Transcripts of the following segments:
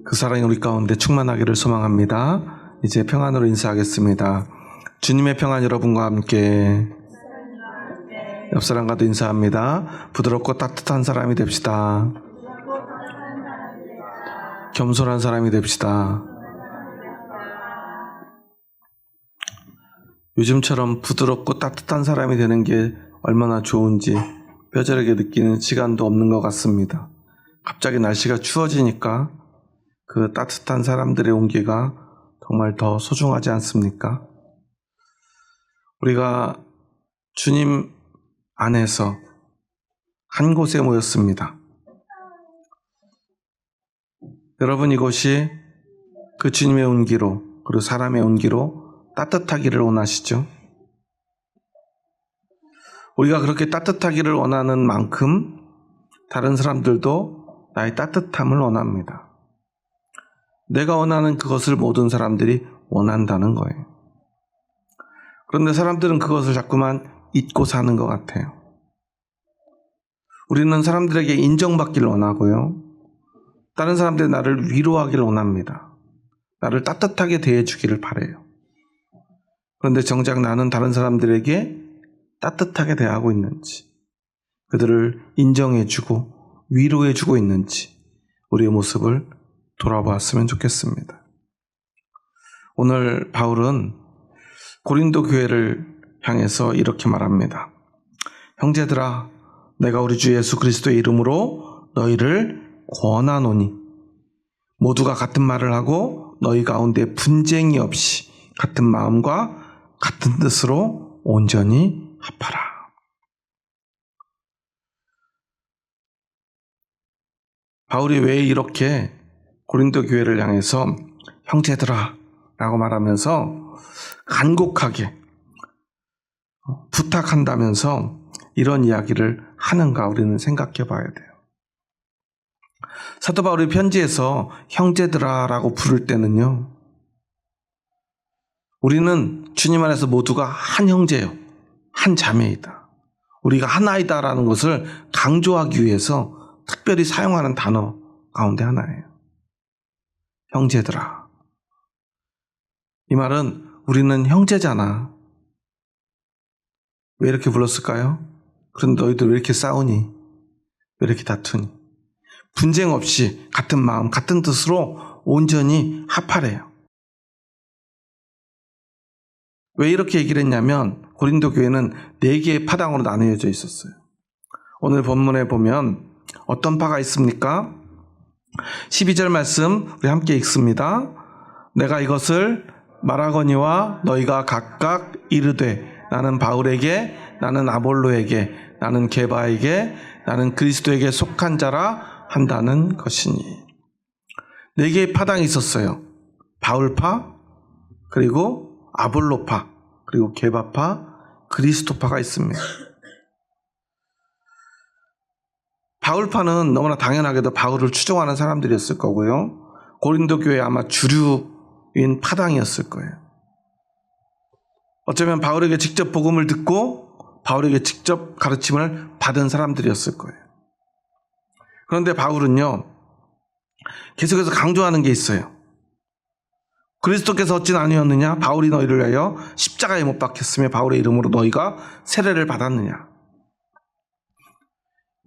그 사랑이 우리 가운데 충만하기를 소망합니다. 이제 평안으로 인사하겠습니다. 주님의 평안 여러분과 함께. 옆 사람과도 인사합니다. 부드럽고 따뜻한 사람이 됩시다. 겸손한 사람이 됩시다. 요즘처럼 부드럽고 따뜻한 사람이 되는 게 얼마나 좋은지 뼈저리게 느끼는 시간도 없는 것 같습니다. 갑자기 날씨가 추워지니까 그 따뜻한 사람들의 온기가 정말 더 소중하지 않습니까? 우리가 주님 안에서 한 곳에 모였습니다. 여러분, 이곳이 그 주님의 온기로, 그리고 사람의 온기로 따뜻하기를 원하시죠? 우리가 그렇게 따뜻하기를 원하는 만큼 다른 사람들도 나의 따뜻함을 원합니다. 내가 원하는 그것을 모든 사람들이 원한다는 거예요. 그런데 사람들은 그것을 자꾸만 잊고 사는 것 같아요. 우리는 사람들에게 인정받기를 원하고요. 다른 사람들이 나를 위로하기를 원합니다. 나를 따뜻하게 대해주기를 바라요. 그런데 정작 나는 다른 사람들에게 따뜻하게 대하고 있는지, 그들을 인정해주고 위로해주고 있는지 우리의 모습을 돌아보았으면 좋겠습니다. 오늘 바울은 고린도 교회를 향해서 이렇게 말합니다. 형제들아, 내가 우리 주 예수 그리스도의 이름으로 너희를 권하노니 모두가 같은 말을 하고 너희 가운데 분쟁이 없이 같은 마음과 같은 뜻으로 온전히 합하라. 바울이 왜 이렇게 고린도 교회를 향해서 형제들아 라고 말하면서 간곡하게 부탁한다면서 이런 이야기를 하는가 우리는 생각해 봐야 돼요. 사도 바울이 편지에서 형제들아 라고 부를 때는요, 우리는 주님 안에서 모두가 한 형제요, 한 자매이다, 우리가 하나이다 라는 것을 강조하기 위해서 특별히 사용하는 단어 가운데 하나예요. 형제들아. 이 말은 우리는 형제잖아. 왜 이렇게 불렀을까요? 그런데 너희들 왜 이렇게 싸우니? 왜 이렇게 다투니? 분쟁 없이 같은 마음, 같은 뜻으로 온전히 합하래요. 왜 이렇게 얘기를 했냐면 고린도 교회는 4개의 파당으로 나누어져 있었어요. 오늘 본문에 보면 어떤 파가 있습니까? 12절 말씀 우리 함께 읽습니다. 내가 이것을 말하거니와 너희가 각각 이르되 나는 바울에게, 나는 아볼로에게, 나는 게바에게, 나는 그리스도에게 속한 자라 한다는 것이니. 4개의 파당이 있었어요. 바울파, 그리고 아볼로파, 그리고 게바파, 그리스도파가 있습니다. 바울파는 너무나 당연하게도 바울을 추종하는 사람들이었을 거고요. 고린도 교회 아마 주류인 파당이었을 거예요. 어쩌면 바울에게 직접 복음을 듣고 바울에게 직접 가르침을 받은 사람들이었을 거예요. 그런데 바울은요, 계속해서 강조하는 게 있어요. 그리스도께서 어찌 아니었느냐? 바울이 너희를 위하여 십자가에 못 박혔으며 바울의 이름으로 너희가 세례를 받았느냐?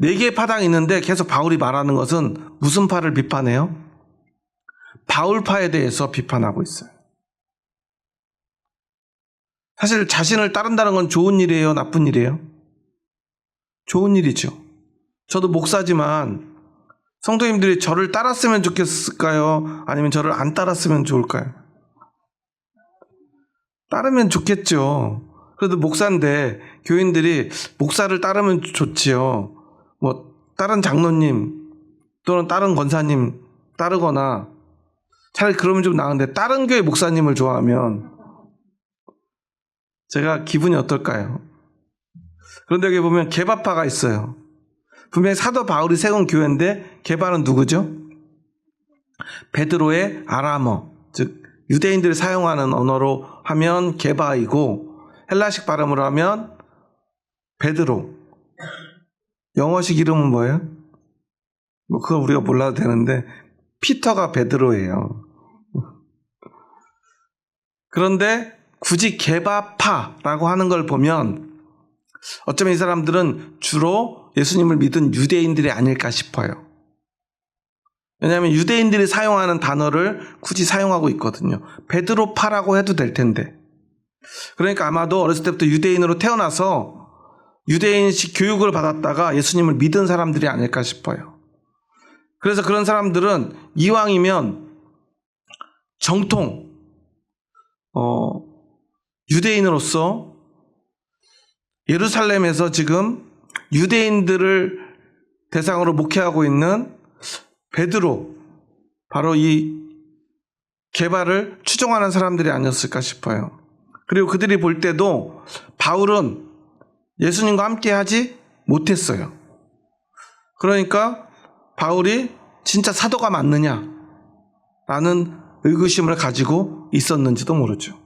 4개의 파당이 있는데 계속 바울이 말하는 것은 무슨 파를 비판해요? 바울파에 대해서 비판하고 있어요. 사실 자신을 따른다는 건 좋은 일이에요? 나쁜 일이에요? 좋은 일이죠. 저도 목사지만 성도님들이 저를 따랐으면 좋겠을까요? 아니면 저를 안 따랐으면 좋을까요? 따르면 좋겠죠. 그래도 목사인데 교인들이 목사를 따르면 좋지요. 뭐 다른 장로님 또는 다른 권사님 따르거나 차라리 그러면 좀 나은데 다른 교회 목사님을 좋아하면 제가 기분이 어떨까요? 그런데 여기 보면 게바파가 있어요. 분명히 사도 바울이 세운 교회인데 게바는 누구죠? 베드로의 아람어, 즉 유대인들이 사용하는 언어로 하면 게바이고 헬라식 발음으로 하면 베드로. 영어식 이름은 뭐예요? 뭐 그건 우리가 몰라도 되는데 피터가 베드로예요. 그런데 굳이 게바파라고 하는 걸 보면 어쩌면 이 사람들은 주로 예수님을 믿은 유대인들이 아닐까 싶어요. 왜냐하면 유대인들이 사용하는 단어를 굳이 사용하고 있거든요. 베드로파라고 해도 될 텐데. 그러니까 아마도 어렸을 때부터 유대인으로 태어나서 유대인식 교육을 받았다가 예수님을 믿은 사람들이 아닐까 싶어요. 그래서 그런 사람들은 이왕이면 정통 유대인으로서 예루살렘에서 지금 유대인들을 대상으로 목회하고 있는 베드로, 바로 이 게바를 추종하는 사람들이 아니었을까 싶어요. 그리고 그들이 볼 때도 바울은 예수님과 함께 하지 못했어요. 그러니까 바울이 진짜 사도가 맞느냐라는 의구심을 가지고 있었는지도 모르죠.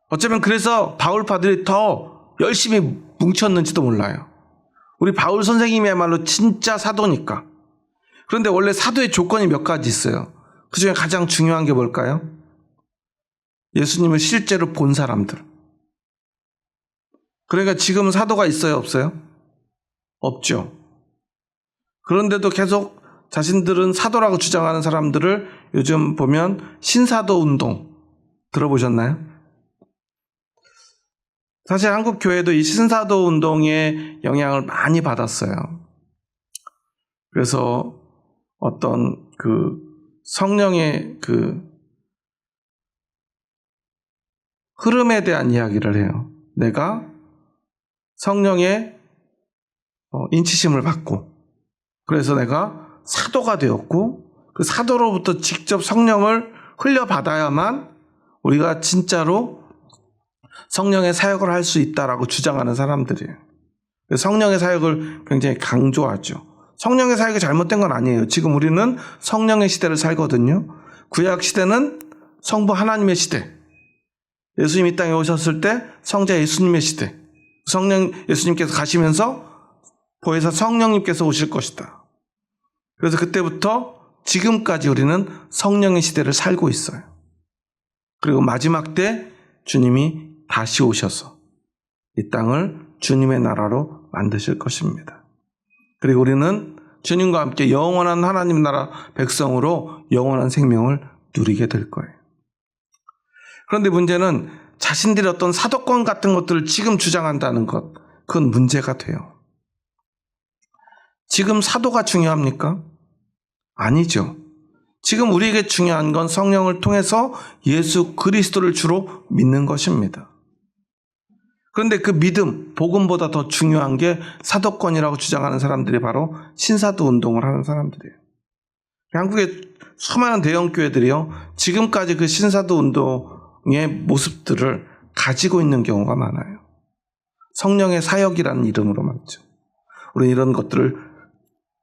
어쩌면 그래서 바울파들이 더 열심히 뭉쳤는지도 몰라요. 우리 바울 선생님이야말로 진짜 사도니까. 그런데 원래 사도의 조건이 몇 가지 있어요. 그 중에 가장 중요한 게 뭘까요? 예수님을 실제로 본 사람들. 그러니까 지금 사도가 있어요, 없어요? 없죠. 그런데도 계속 자신들은 사도라고 주장하는 사람들을 요즘 보면 신사도 운동 들어보셨나요? 사실 한국 교회도 이 신사도 운동의 영향을 많이 받았어요. 그래서 어떤 성령의 흐름에 대한 이야기를 해요. 내가 성령의 인치심을 받고, 그래서 내가 사도가 되었고, 그 사도로부터 직접 성령을 흘려받아야만 우리가 진짜로 성령의 사역을 할 수 있다라고 주장하는 사람들이에요. 성령의 사역을 굉장히 강조하죠. 성령의 사역이 잘못된 건 아니에요. 지금 우리는 성령의 시대를 살거든요. 구약 시대는 성부 하나님의 시대, 예수님 이 땅에 오셨을 때 성자 예수님의 시대, 성령 예수님께서 가시면서 보혜사 성령님께서 오실 것이다. 그래서 그때부터 지금까지 우리는 성령의 시대를 살고 있어요. 그리고 마지막 때 주님이 다시 오셔서 이 땅을 주님의 나라로 만드실 것입니다. 그리고 우리는 주님과 함께 영원한 하나님 나라 백성으로 영원한 생명을 누리게 될 거예요. 그런데 문제는 자신들이 어떤 사도권 같은 것들을 지금 주장한다는 것, 그건 문제가 돼요. 지금 사도가 중요합니까? 아니죠. 지금 우리에게 중요한 건 성령을 통해서 예수 그리스도를 주로 믿는 것입니다. 그런데 그 믿음, 복음보다 더 중요한 게 사도권이라고 주장하는 사람들이 바로 신사도 운동을 하는 사람들이에요. 한국의 수많은 대형교회들이요, 지금까지 그 신사도 운동의 모습들을 가지고 있는 경우가 많아요. 성령의 사역이라는 이름으로 말이죠. 우리는 이런 것들을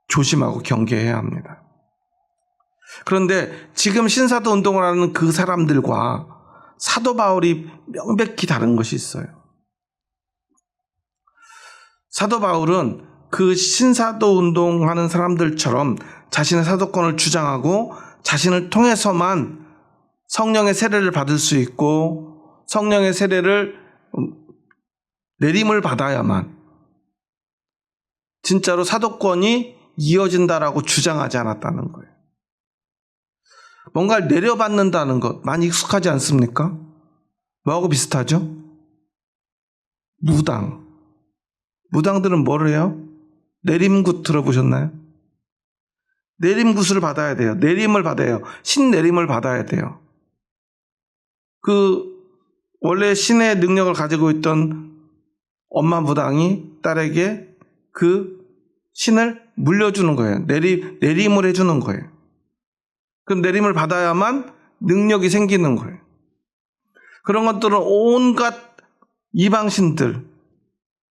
조심하고 경계해야 합니다. 그런데 지금 신사도 운동을 하는 그 사람들과 사도 바울이 명백히 다른 것이 있어요. 사도 바울은 그 신사도 운동하는 사람들처럼 자신의 사도권을 주장하고 자신을 통해서만 성령의 세례를 받을 수 있고 성령의 세례를 내림을 받아야만 진짜로 사도권이 이어진다라고 주장하지 않았다는 거예요. 뭔가를 내려받는다는 것 많이 익숙하지 않습니까? 뭐하고 비슷하죠? 무당. 무당들은 뭘 해요? 내림굿 들어보셨나요? 내림굿을 받아야 돼요. 내림을 받아요. 신내림을 받아야 돼요. 원래 신의 능력을 가지고 있던 엄마 무당이 딸에게 그 신을 물려주는 거예요. 내림을 해주는 거예요. 그럼 내림을 받아야만 능력이 생기는 거예요. 그런 것들은 온갖 이방신들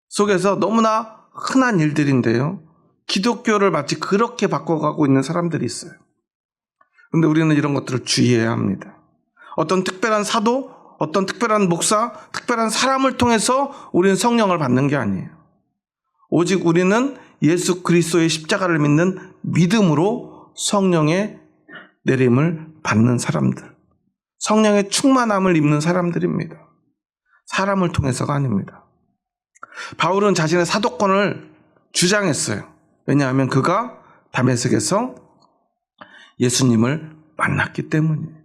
속에서 너무나 흔한 일들인데요. 기독교를 마치 그렇게 바꿔가고 있는 사람들이 있어요. 그런데 우리는 이런 것들을 주의해야 합니다. 어떤 특별한 사도, 어떤 특별한 목사, 특별한 사람을 통해서 우리는 성령을 받는 게 아니에요. 오직 우리는 예수 그리스도의 십자가를 믿는 믿음으로 성령의 내림을 받는 사람들, 성령의 충만함을 입는 사람들입니다. 사람을 통해서가 아닙니다. 바울은 자신의 사도권을 주장했어요. 왜냐하면 그가 다메섹에서 예수님을 만났기 때문이에요.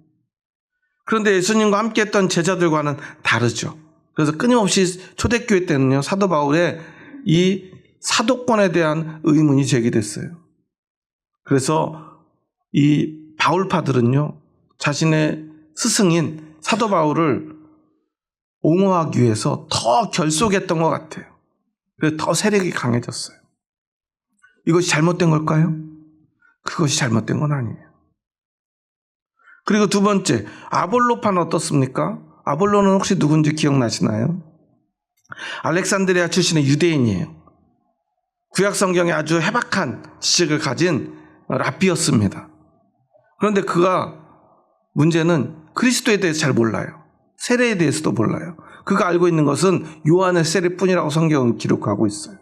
그런데 예수님과 함께 했던 제자들과는 다르죠. 그래서 끊임없이 초대교회 때는요, 사도 바울의 이 사도권에 대한 의문이 제기됐어요. 그래서 이 바울파들은요, 자신의 스승인 사도 바울을 옹호하기 위해서 더 결속했던 것 같아요. 그래서 더 세력이 강해졌어요. 이것이 잘못된 걸까요? 그것이 잘못된 건 아니에요. 그리고 두 번째, 아볼로파는 어떻습니까? 아볼로는 혹시 누군지 기억나시나요? 알렉산드리아 출신의 유대인이에요. 구약 성경에 아주 해박한 지식을 가진 랍비였습니다. 그런데 그가 문제는 그리스도에 대해서 잘 몰라요. 세례에 대해서도 몰라요. 그가 알고 있는 것은 요한의 세례뿐이라고 성경은 기록하고 있어요.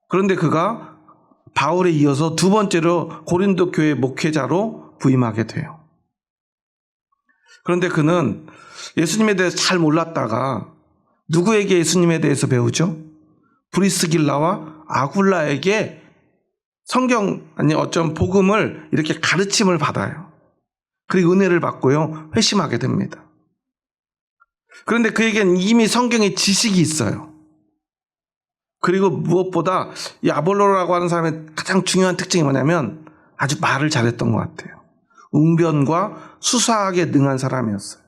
그런데 그가 바울에 이어서 두 번째로 고린도 교회 목회자로 부임하게 돼요. 그런데 그는 예수님에 대해서 잘 몰랐다가 누구에게 예수님에 대해서 배우죠? 브리스길라와 아굴라에게 성경 아니 어쩜 복음을 이렇게 가르침을 받아요. 그리고 은혜를 받고요, 회심하게 됩니다. 그런데 그에게는 이미 성경의 지식이 있어요. 그리고 무엇보다 이 아볼로라고 하는 사람의 가장 중요한 특징이 뭐냐면 아주 말을 잘했던 것 같아요. 웅변과 수사하게 능한 사람이었어요.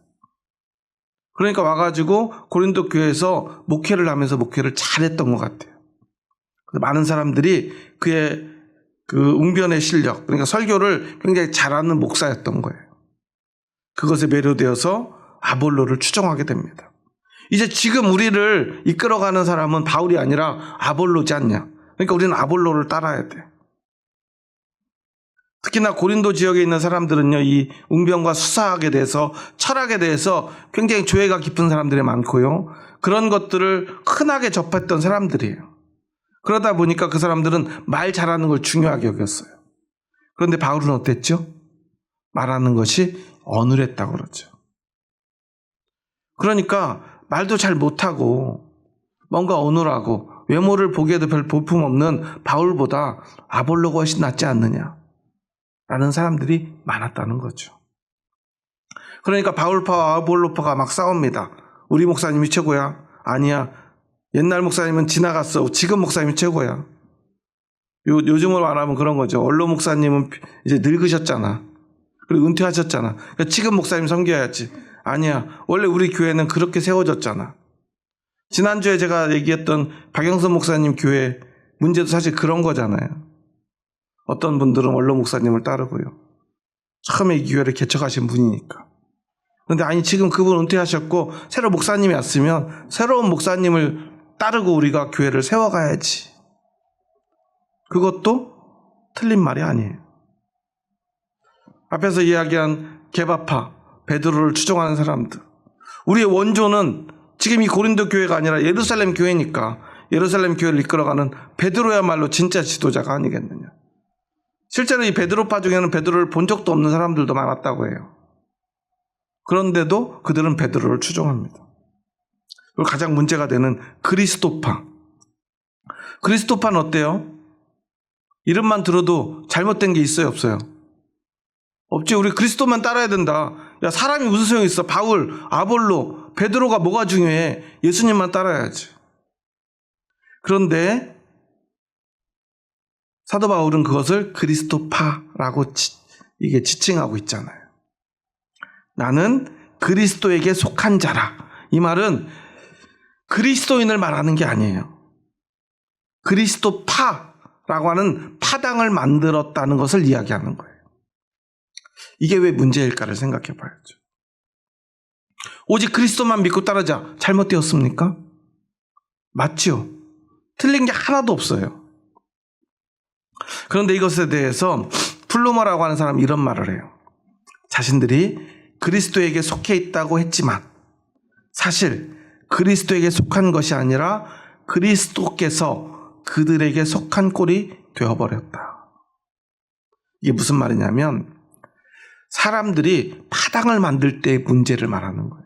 그러니까 와가지고 고린도 교회에서 목회를 하면서 목회를 잘했던 것 같아요. 많은 사람들이 그의 그 웅변의 실력, 그러니까 설교를 굉장히 잘하는 목사였던 거예요. 그것에 매료되어서 아볼로를 추종하게 됩니다. 이제 지금 우리를 이끌어가는 사람은 바울이 아니라 아볼로지 않냐. 그러니까 우리는 아볼로를 따라야 돼. 특히나 고린도 지역에 있는 사람들은요, 이 웅변과 수사학에 대해서, 철학에 대해서 굉장히 조예가 깊은 사람들이 많고요, 그런 것들을 흔하게 접했던 사람들이에요. 그러다 보니까 그 사람들은 말 잘하는 걸 중요하게 여겼어요. 그런데 바울은 어땠죠? 말하는 것이 어눌했다고 그러죠. 그러니까 말도 잘 못하고 뭔가 어눌하고 외모를 보기에도 별 볼품없는 바울보다 아볼로가 훨씬 낫지 않느냐 라는 사람들이 많았다는 거죠. 그러니까 바울파와 아볼로파가 막 싸웁니다. 우리 목사님이 최고야. 아니야. 옛날 목사님은 지나갔어. 지금 목사님이 최고야. 요즘으로 말하면 그런 거죠. 원로 목사님은 이제 늙으셨잖아. 그리고 은퇴하셨잖아. 그러니까 지금 목사님 섬겨야지. 아니야. 원래 우리 교회는 그렇게 세워졌잖아. 지난주에 제가 얘기했던 박영선 목사님 교회 문제도 사실 그런 거잖아요. 어떤 분들은 원로 목사님을 따르고요. 처음에 이 교회를 개척하신 분이니까. 그런데 아니, 지금 그분 은퇴하셨고 새로 목사님이 왔으면 새로운 목사님을 따르고 우리가 교회를 세워가야지. 그것도 틀린 말이 아니에요. 앞에서 이야기한 개바파, 베드로를 추종하는 사람들. 우리의 원조는 지금 이 고린도 교회가 아니라 예루살렘 교회니까 예루살렘 교회를 이끌어가는 베드로야말로 진짜 지도자가 아니겠느냐. 실제로 이 베드로파 중에는 베드로를 본 적도 없는 사람들도 많았다고 해요. 그런데도 그들은 베드로를 추종합니다. 그리고 가장 문제가 되는 그리스도파. 그리스도파는 어때요? 이름만 들어도 잘못된 게 있어요, 없어요? 없지. 우리 그리스도만 따라야 된다. 야, 사람이 무슨 소용이 있어? 바울, 아볼로, 베드로가 뭐가 중요해? 예수님만 따라야지. 그런데 사도 바울은 그것을 그리스도파라고 이게 지칭하고 있잖아요. 나는 그리스도에게 속한 자라. 이 말은 그리스도인을 말하는 게 아니에요. 그리스도파라고 하는 파당을 만들었다는 것을 이야기하는 거예요. 이게 왜 문제일까를 생각해 봐야죠. 오직 그리스도만 믿고 따르자. 잘못되었습니까? 맞죠? 틀린 게 하나도 없어요. 그런데 이것에 대해서 플루머라고 하는 사람이 이런 말을 해요. 자신들이 그리스도에게 속해 있다고 했지만 사실 그리스도에게 속한 것이 아니라 그리스도께서 그들에게 속한 꼴이 되어버렸다. 이게 무슨 말이냐면 사람들이 파당을 만들 때의 문제를 말하는 거예요.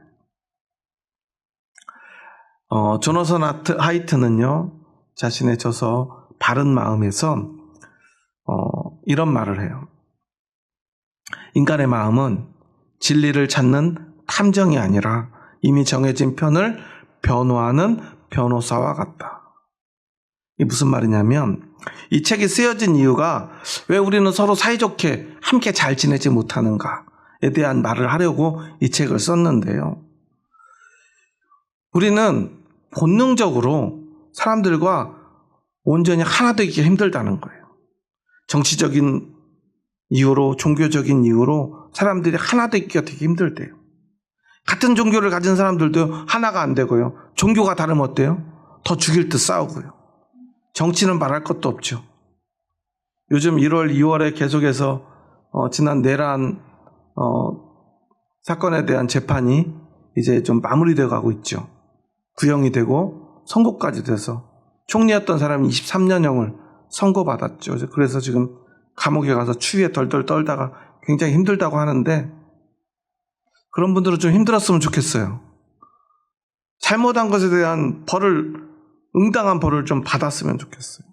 조너선 하이트는요, 자신의 저서 바른 마음에서 이런 말을 해요. 인간의 마음은 진리를 찾는 탐정이 아니라 이미 정해진 편을 변호하는 변호사와 같다. 이게 무슨 말이냐면 이 책이 쓰여진 이유가 왜 우리는 서로 사이좋게 함께 잘 지내지 못하는가에 대한 말을 하려고 이 책을 썼는데요. 우리는 본능적으로 사람들과 온전히 하나 되기 힘들다는 거예요. 정치적인 이유로, 종교적인 이유로 사람들이 하나 되기가 되게 힘들대요. 같은 종교를 가진 사람들도 하나가 안 되고요. 종교가 다르면 어때요? 더 죽일 듯 싸우고요. 정치는 말할 것도 없죠. 요즘 1월, 2월에 계속해서 지난 내란 사건에 대한 재판이 이제 좀 마무리되어 가고 있죠. 구형이 되고 선고까지 돼서 총리였던 사람이 23년형을 선고받았죠. 그래서 지금 감옥에 가서 추위에 덜덜 떨다가 굉장히 힘들다고 하는데 그런 분들은 좀 힘들었으면 좋겠어요. 잘못한 것에 대한 응당한 벌을 좀 받았으면 좋겠어요.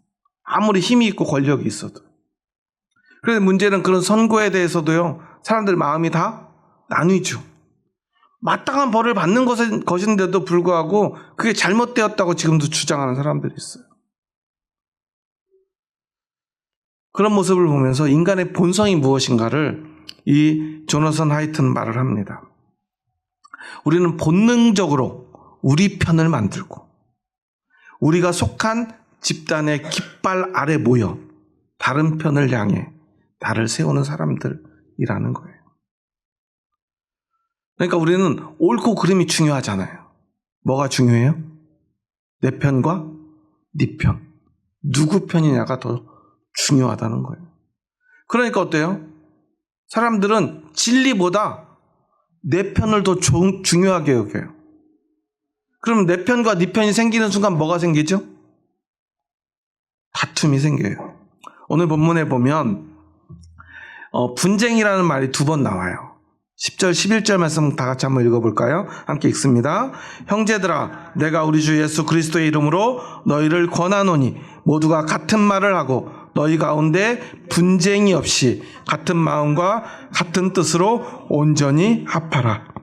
아무리 힘이 있고 권력이 있어도. 그런데 문제는 그런 선고에 대해서도요, 사람들 마음이 다 나뉘죠. 마땅한 벌을 받는 것인데도 불구하고 그게 잘못되었다고 지금도 주장하는 사람들이 있어요. 그런 모습을 보면서 인간의 본성이 무엇인가를 이 조너선 하이트는 말을 합니다. 우리는 본능적으로 우리 편을 만들고 우리가 속한 집단의 깃발 아래 모여 다른 편을 향해 나를 세우는 사람들이라는 거예요. 그러니까 우리는 옳고 그름이 중요하잖아요. 뭐가 중요해요? 내 편과 네 편. 누구 편이냐가 더 중요하다는 거예요. 그러니까 어때요? 사람들은 진리보다 내 편을 더 중요하게 여겨요. 그럼 내 편과 네 편이 생기는 순간 뭐가 생기죠? 다툼이 생겨요. 오늘 본문에 보면 분쟁이라는 말이 2번 나와요. 10절, 11절 말씀 다 같이 한번 읽어볼까요? 함께 읽습니다. 형제들아, 내가 우리 주 예수 그리스도의 이름으로 너희를 권하노니 모두가 같은 말을 하고 너희 가운데 분쟁이 없이 같은 마음과 같은 뜻으로 온전히 합하라.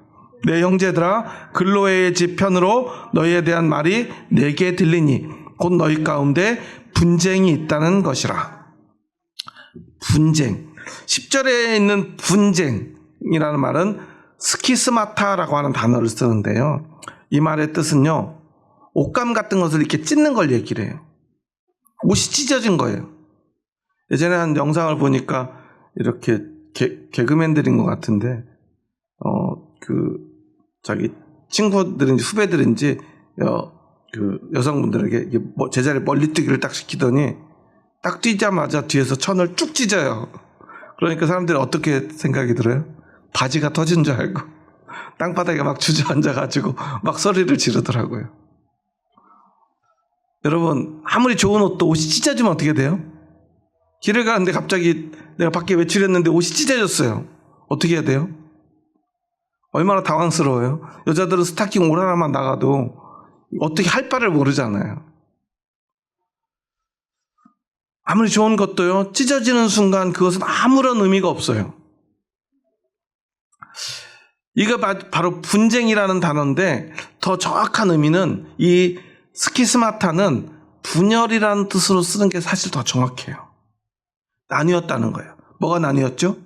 내 형제들아, 글로에의 집 편으로 너희에 대한 말이 내게 들리니 곧 너희 가운데 분쟁이 있다는 것이라. 분쟁. 10절에 있는 분쟁이라는 말은 스키스마타라고 하는 단어를 쓰는데요. 이 말의 뜻은요, 옷감 같은 것을 이렇게 찢는 걸 얘기를 해요. 옷이 찢어진 거예요. 예전에 한 영상을 보니까 이렇게 개그맨들인 것 같은데, 자기 친구들인지 후배들인지, 여성분들에게 제자리 멀리 뛰기를 딱 시키더니, 딱 뛰자마자 뒤에서 천을 쭉 찢어요. 그러니까 사람들이 어떻게 생각이 들어요? 바지가 터진 줄 알고, 땅바닥에 막 주저앉아가지고, 막 소리를 지르더라고요. 여러분, 아무리 좋은 옷도 옷이 찢어지면 어떻게 돼요? 길을 가는데 갑자기 내가 밖에 외출했는데 옷이 찢어졌어요. 어떻게 해야 돼요? 얼마나 당황스러워요. 여자들은 스타킹 옷 하나만 나가도 어떻게 할 바를 모르잖아요. 아무리 좋은 것도요, 찢어지는 순간 그것은 아무런 의미가 없어요. 이거 바로 분쟁이라는 단어인데 더 정확한 의미는 이 스키스마타는 분열이라는 뜻으로 쓰는 게 사실 더 정확해요. 나뉘었다는 거예요. 뭐가 나뉘었죠?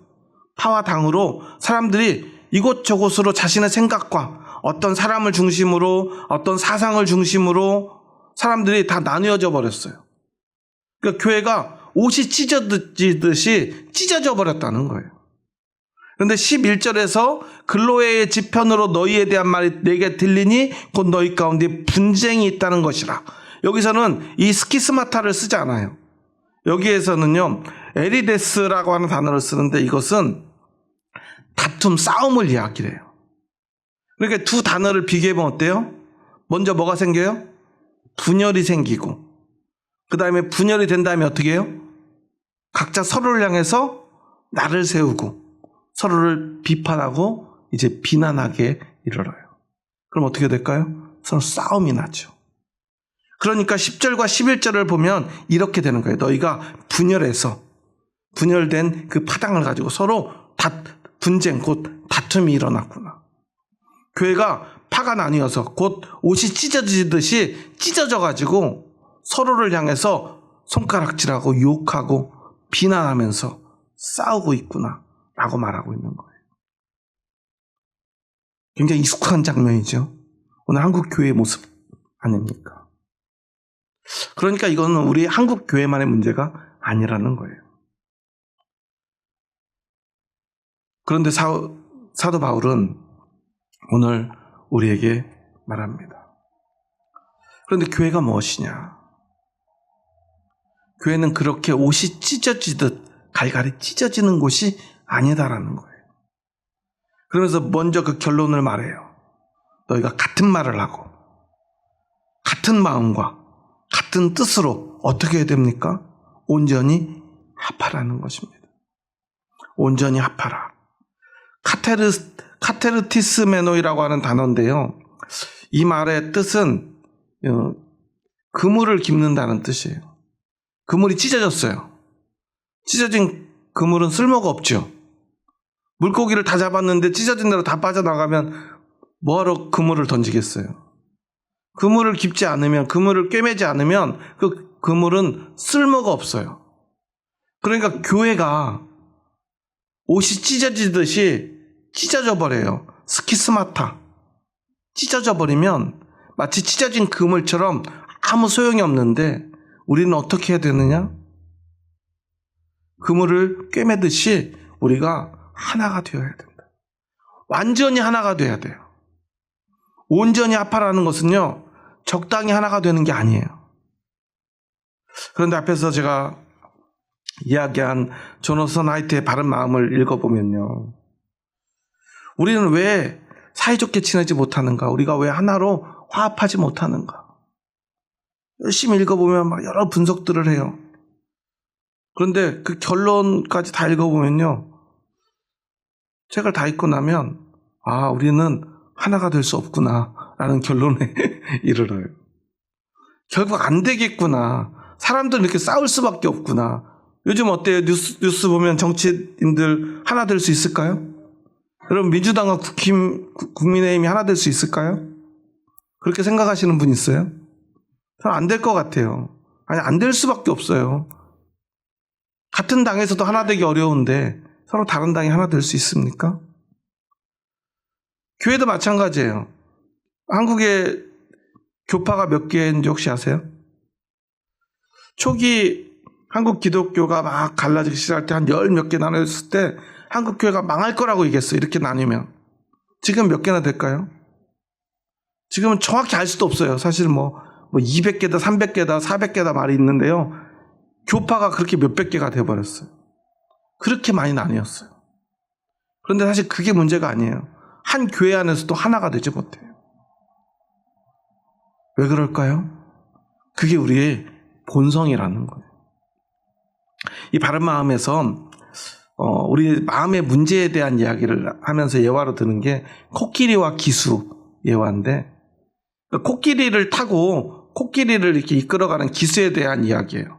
파와 당으로 사람들이 이곳저곳으로 자신의 생각과 어떤 사람을 중심으로 어떤 사상을 중심으로 사람들이 다 나뉘어져 버렸어요. 그러니까 교회가 옷이 찢어지듯이 찢어져 버렸다는 거예요. 그런데 11절에서 글로에의 집 편으로 너희에 대한 말이 내게 들리니 곧 너희 가운데 분쟁이 있다는 것이라. 여기서는 이 스키스마타를 쓰지 않아요. 여기에서는요, 에리데스라고 하는 단어를 쓰는데 이것은 다툼, 싸움을 이야기를 해요. 그러니까 두 단어를 비교해보면 어때요? 먼저 뭐가 생겨요? 분열이 생기고, 그 다음에 분열이 된 다음에 어떻게 해요? 각자 서로를 향해서 나를 세우고 서로를 비판하고 이제 비난하게 이르러요. 그럼 어떻게 될까요? 서로 싸움이 나죠. 그러니까 10절과 11절을 보면 이렇게 되는 거예요. 너희가 분열된 그 파당을 가지고 서로 분쟁, 곧 다툼이 일어났구나. 교회가 파가 나뉘어서 곧 옷이 찢어지듯이 찢어져가지고 서로를 향해서 손가락질하고 욕하고 비난하면서 싸우고 있구나 라고 말하고 있는 거예요. 굉장히 익숙한 장면이죠. 오늘 한국 교회의 모습 아닙니까? 그러니까 이거는 우리 한국 교회만의 문제가 아니라는 거예요. 그런데 사도 바울은 오늘 우리에게 말합니다. 그런데 교회가 무엇이냐? 교회는 그렇게 옷이 찢어지듯 갈갈이 찢어지는 곳이 아니다라는 거예요. 그러면서 먼저 그 결론을 말해요. 너희가 같은 말을 하고 같은 마음과 같은 뜻으로 어떻게 해야 됩니까? 온전히 합하라는 것입니다. 온전히 합하라. 카테르티스메노이라고 하는 단어인데요. 이 말의 뜻은 그물을 깁는다는 뜻이에요. 그물이 찢어졌어요. 찢어진 그물은 쓸모가 없죠. 물고기를 다 잡았는데 찢어진 대로 다 빠져나가면 뭐하러 그물을 던지겠어요. 그물을 깁지 않으면, 그물을 꿰매지 않으면 그 그물은 쓸모가 없어요. 그러니까 교회가 옷이 찢어지듯이 찢어져 버려요. 스키스마타. 찢어져 버리면 마치 찢어진 그물처럼 아무 소용이 없는데 우리는 어떻게 해야 되느냐? 그물을 꿰매듯이 우리가 하나가 되어야 된다. 완전히 하나가 돼야 돼요. 온전히 합하라는 것은요, 적당히 하나가 되는 게 아니에요. 그런데 앞에서 제가 이야기한 조너선 하이트의 바른 마음을 읽어보면요, 우리는 왜 사이좋게 지내지 못하는가? 우리가 왜 하나로 화합하지 못하는가? 열심히 읽어보면 막 여러 분석들을 해요. 그런데 그 결론까지 다 읽어보면요, 책을 다 읽고 나면 우리는 하나가 될 수 없구나 라는 결론에 이르러요. 결국 안 되겠구나. 사람들은 이렇게 싸울 수밖에 없구나. 요즘 어때요? 뉴스 보면 정치인들 하나 될 수 있을까요? 여러분, 민주당과 국민의힘이 하나 될 수 있을까요? 그렇게 생각하시는 분 있어요? 저는 안 될 것 같아요. 아니, 안 될 수밖에 없어요. 같은 당에서도 하나 되기 어려운데 서로 다른 당이 하나 될 수 있습니까? 교회도 마찬가지예요. 한국에 교파가 몇 개인지 혹시 아세요? 초기 한국 기독교가 막 갈라지기 시작할 때 한 열 몇 개 나눠졌을 때 한국 교회가 망할 거라고 얘기했어요. 이렇게 나뉘면. 지금 몇 개나 될까요? 지금은 정확히 알 수도 없어요. 사실 뭐 200개다, 300개다, 400개다 말이 있는데요. 교파가 그렇게 몇백 개가 돼버렸어요. 그렇게 많이 나뉘었어요. 그런데 사실 그게 문제가 아니에요. 한 교회 안에서도 하나가 되지 못해요. 왜 그럴까요? 그게 우리의 본성이라는 거예요. 이 바른마음에서 우리 마음의 문제에 대한 이야기를 하면서 예화로 드는 게 코끼리와 기수 예화인데, 코끼리를 타고 코끼리를 이렇게 이끌어가는 기수에 대한 이야기예요.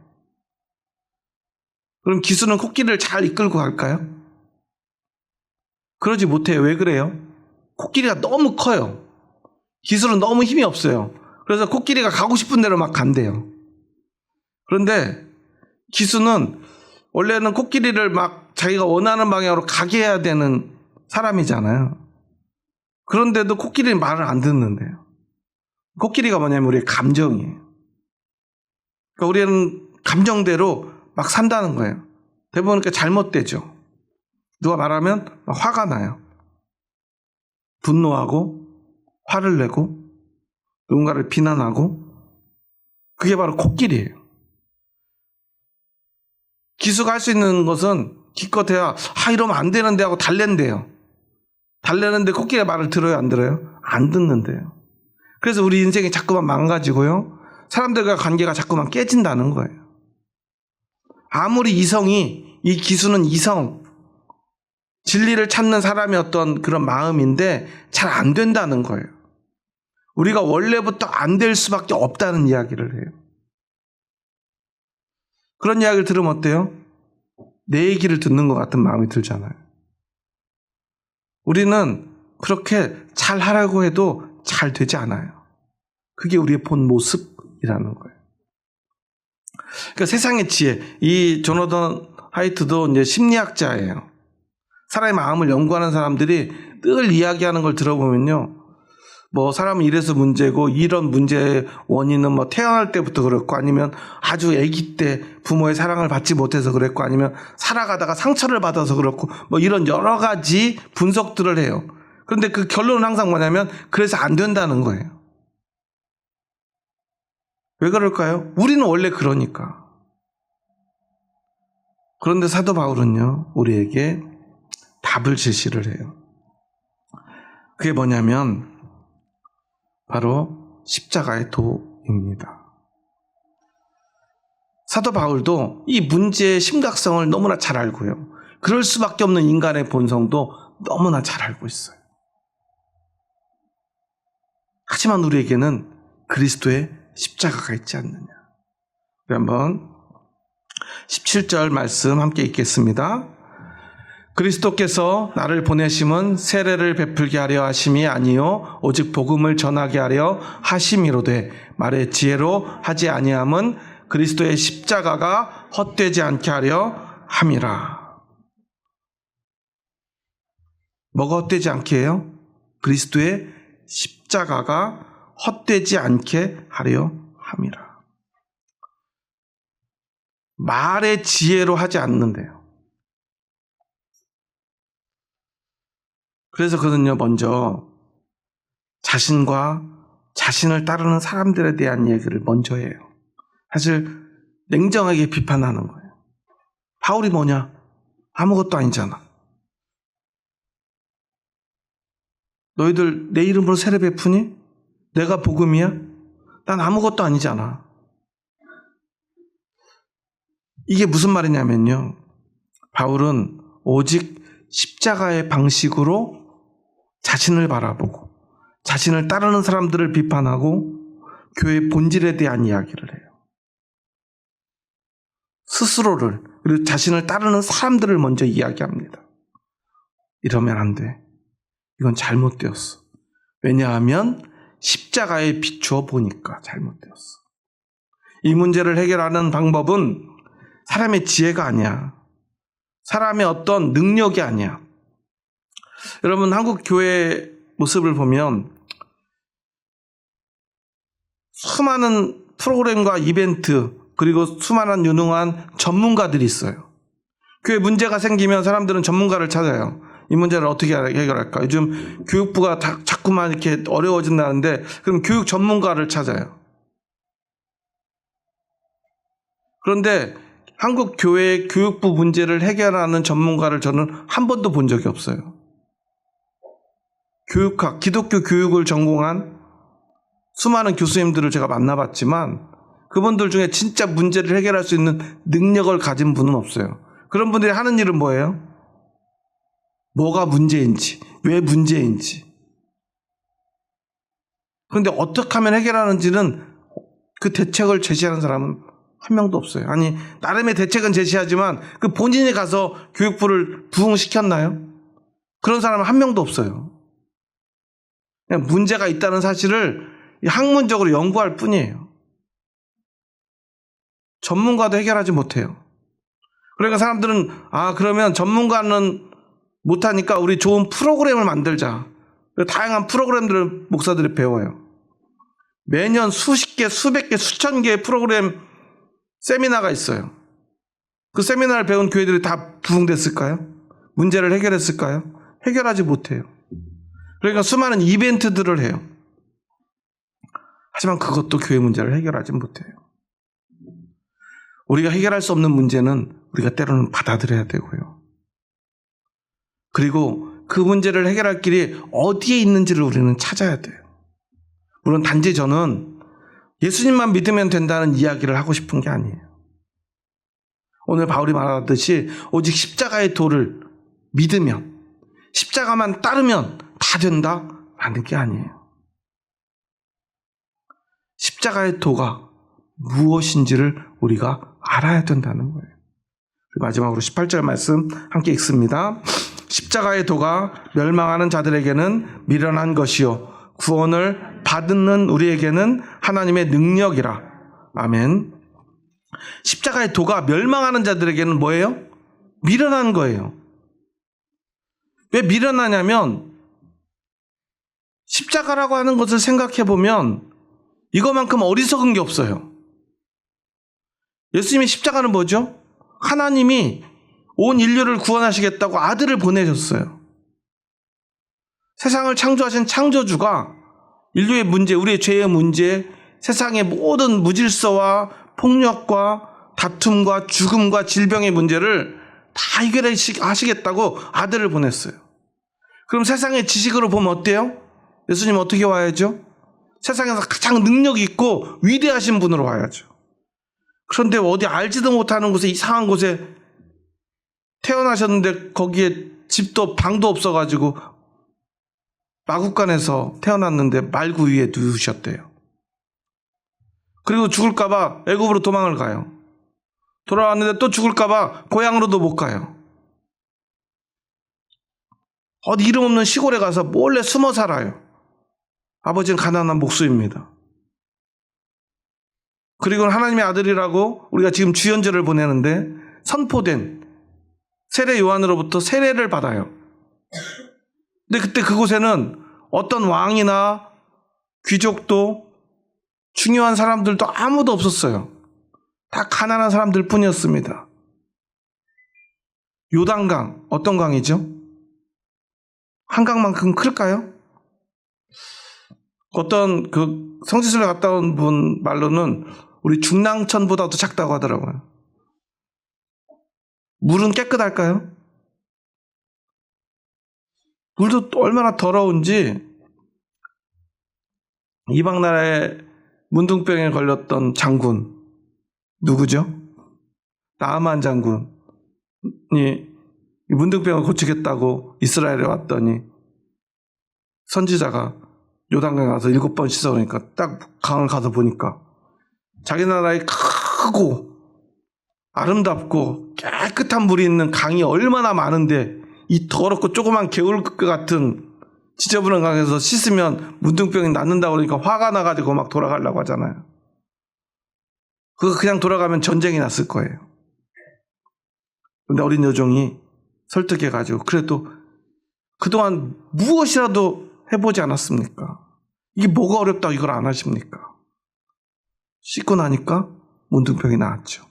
그럼 기수는 코끼리를 잘 이끌고 갈까요? 그러지 못해요. 왜 그래요? 코끼리가 너무 커요. 기수는 너무 힘이 없어요. 그래서 코끼리가 가고 싶은 대로 막 간대요. 그런데 기수는 원래는 코끼리를 막 자기가 원하는 방향으로 가게 해야 되는 사람이잖아요. 그런데도 코끼리는 말을 안 듣는데요. 코끼리가 뭐냐면 우리의 감정이에요. 그러니까 우리는 감정대로 막 산다는 거예요. 대부분 그러니까 잘못되죠. 누가 말하면 화가 나요. 분노하고 화를 내고 누군가를 비난하고, 그게 바로 코끼리예요. 기수가 할 수 있는 것은 기껏해야 이러면 안 되는데 하고 달랜대요. 달래는데 코끼리가 말을 들어요, 안 들어요? 안 듣는데요. 그래서 우리 인생이 자꾸만 망가지고요, 사람들과 관계가 자꾸만 깨진다는 거예요. 아무리 이 기수는 이성, 진리를 찾는 사람의 어떤 그런 마음인데 잘 안 된다는 거예요. 우리가 원래부터 안 될 수밖에 없다는 이야기를 해요. 그런 이야기를 들으면 어때요? 내 얘기를 듣는 것 같은 마음이 들잖아요. 우리는 그렇게 잘 하라고 해도 잘 되지 않아요. 그게 우리의 본 모습이라는 거예요. 그러니까 세상의 지혜, 이 조나단 하이트도 이제 심리학자예요. 사람의 마음을 연구하는 사람들이 늘 이야기하는 걸 들어보면요, 뭐 사람은 이래서 문제고 이런 문제의 원인은 뭐 태어날 때부터 그랬고 아니면 아주 아기 때 부모의 사랑을 받지 못해서 그랬고 아니면 살아가다가 상처를 받아서 그렇고 뭐 이런 여러 가지 분석들을 해요. 그런데 그 결론은 항상 뭐냐면 그래서 안 된다는 거예요. 왜 그럴까요? 우리는 원래 그러니까. 그런데 사도 바울은요, 우리에게 답을 제시를 해요. 그게 뭐냐면 바로 십자가의 도입니다. 사도 바울도 이 문제의 심각성을 너무나 잘 알고요, 그럴 수밖에 없는 인간의 본성도 너무나 잘 알고 있어요. 하지만 우리에게는 그리스도의 십자가가 있지 않느냐. 우리 한번 17절 말씀 함께 읽겠습니다. 그리스도께서 나를 보내심은 세례를 베풀게 하려 하심이 아니요 오직 복음을 전하게 하려 하심이로되 말의 지혜로 하지 아니함은 그리스도의 십자가가 헛되지 않게 하려 함이라. 뭐가 헛되지 않게 해요? 그리스도의 십자가가 헛되지 않게 하려 함이라. 말의 지혜로 하지 않는데요. 그래서 그는요, 먼저 자신과 자신을 따르는 사람들에 대한 얘기를 먼저 해요. 사실 냉정하게 비판하는 거예요. 바울이 뭐냐? 아무것도 아니잖아. 너희들 내 이름으로 세례 베푸니? 내가 복음이야? 난 아무것도 아니잖아. 이게 무슨 말이냐면요, 바울은 오직 십자가의 방식으로 자신을 바라보고 자신을 따르는 사람들을 비판하고 교회의 본질에 대한 이야기를 해요. 스스로를, 그리고 자신을 따르는 사람들을 먼저 이야기합니다. 이러면 안 돼. 이건 잘못되었어. 왜냐하면 십자가에 비추어 보니까 잘못되었어. 이 문제를 해결하는 방법은 사람의 지혜가 아니야. 사람의 어떤 능력이 아니야. 여러분, 한국 교회 모습을 보면 수많은 프로그램과 이벤트, 그리고 수많은 유능한 전문가들이 있어요. 교회 문제가 생기면 사람들은 전문가를 찾아요. 이 문제를 어떻게 해결할까? 요즘 교육부가 자꾸만 이렇게 어려워진다는데, 그럼 교육 전문가를 찾아요. 그런데 한국 교회의 교육부 문제를 해결하는 전문가를 저는 한 번도 본 적이 없어요. 교육학, 기독교 교육을 전공한 수많은 교수님들을 제가 만나봤지만 그분들 중에 진짜 문제를 해결할 수 있는 능력을 가진 분은 없어요. 그런 분들이 하는 일은 뭐예요? 뭐가 문제인지, 왜 문제인지. 그런데 어떻게 하면 해결하는지는 그 대책을 제시하는 사람은 한 명도 없어요. 아니, 나름의 대책은 제시하지만 그 본인이 가서 교육부를 부응시켰나요? 그런 사람은 한 명도 없어요. 그냥 문제가 있다는 사실을 학문적으로 연구할 뿐이에요. 전문가도 해결하지 못해요. 그러니까 사람들은, 그러면 전문가는 못하니까 우리 좋은 프로그램을 만들자. 다양한 프로그램들을 목사들이 배워요. 매년 수십 개, 수백 개, 수천 개의 프로그램 세미나가 있어요. 그 세미나를 배운 교회들이 다 부흥됐을까요? 문제를 해결했을까요? 해결하지 못해요. 그러니까 수많은 이벤트들을 해요. 하지만 그것도 교회 문제를 해결하지 못해요. 우리가 해결할 수 없는 문제는 우리가 때로는 받아들여야 되고요. 그리고 그 문제를 해결할 길이 어디에 있는지를 우리는 찾아야 돼요. 물론 단지 저는 예수님만 믿으면 된다는 이야기를 하고 싶은 게 아니에요. 오늘 바울이 말하듯이 오직 십자가의 도를 믿으면, 십자가만 따르면 다 된다라는 게 아니에요. 십자가의 도가 무엇인지를 우리가 알아야 된다는 거예요. 마지막으로 18절 말씀 함께 읽습니다. 십자가의 도가 멸망하는 자들에게는 미련한 것이요 구원을 받는 우리에게는 하나님의 능력이라. 아멘. 십자가의 도가 멸망하는 자들에게는 뭐예요? 미련한 거예요. 왜 미련하냐면 십자가라고 하는 것을 생각해 보면 이거만큼 어리석은 게 없어요. 예수님의 십자가는 뭐죠? 하나님이 온 인류를 구원하시겠다고 아들을 보내셨어요. 세상을 창조하신 창조주가 인류의 문제, 우리의 죄의 문제, 세상의 모든 무질서와 폭력과 다툼과 죽음과 질병의 문제를 다 해결하시겠다고 아들을 보냈어요. 그럼 세상의 지식으로 보면 어때요? 예수님 어떻게 와야죠? 세상에서 가장 능력 있고 위대하신 분으로 와야죠. 그런데 어디 알지도 못하는 곳에, 이상한 곳에 태어나셨는데 거기에 집도 방도 없어가지고 마국간에서 태어났는데 말구 위에 누우셨대요. 그리고 죽을까봐 애굽으로 도망을 가요. 돌아왔는데 또 죽을까봐 고향으로도 못 가요. 어디 이름 없는 시골에 가서 몰래 숨어 살아요. 아버지는 가난한 목수입니다. 그리고 하나님의 아들이라고 우리가 지금 주연절을 보내는데 선포된 세례 요한으로부터 세례를 받아요. 근데 그때 그곳에는 어떤 왕이나 귀족도 중요한 사람들도 아무도 없었어요. 다 가난한 사람들 뿐이었습니다. 요단강, 어떤 강이죠? 한강만큼 클까요? 어떤 그 성지순례 갔다 온 분 말로는 우리 중랑천보다도 작다고 하더라고요. 물은 깨끗할까요? 물도 또 얼마나 더러운지 이방 나라에 문둥병에 걸렸던 장군 누구죠? 나아만 장군이 문둥병을 고치겠다고 이스라엘에 왔더니 선지자가 요단강에 가서 7번 씻어오니까 딱 강을 가서 보니까 자기 나라에 크고 아름답고 깨끗한 물이 있는 강이 얼마나 많은데 이 더럽고 조그만 개울것 같은 지저분한 강에서 씻으면 문둥병이 낫는다고 그러니까 화가 나가지고 막 돌아가려고 하잖아요. 그거 그냥 돌아가면 전쟁이 났을 거예요. 근데 어린 여종이 설득해가지고 그래도 그동안 무엇이라도 해보지 않았습니까? 이게 뭐가 어렵다고 이걸 안 하십니까? 씻고 나니까 문둥병이 나았죠.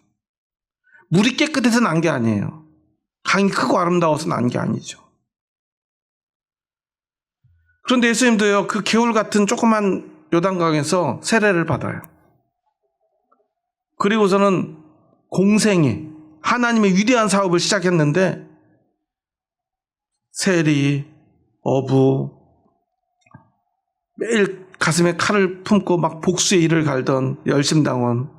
물이 깨끗해서 난 게 아니에요. 강이 크고 아름다워서 난 게 아니죠. 그런데 예수님도요, 그 개울 같은 조그만 요단강에서 세례를 받아요. 그리고서는 공생애, 하나님의 위대한 사업을 시작했는데 세리, 어부, 매일 가슴에 칼을 품고 막 복수의 일을 갈던 열심당원,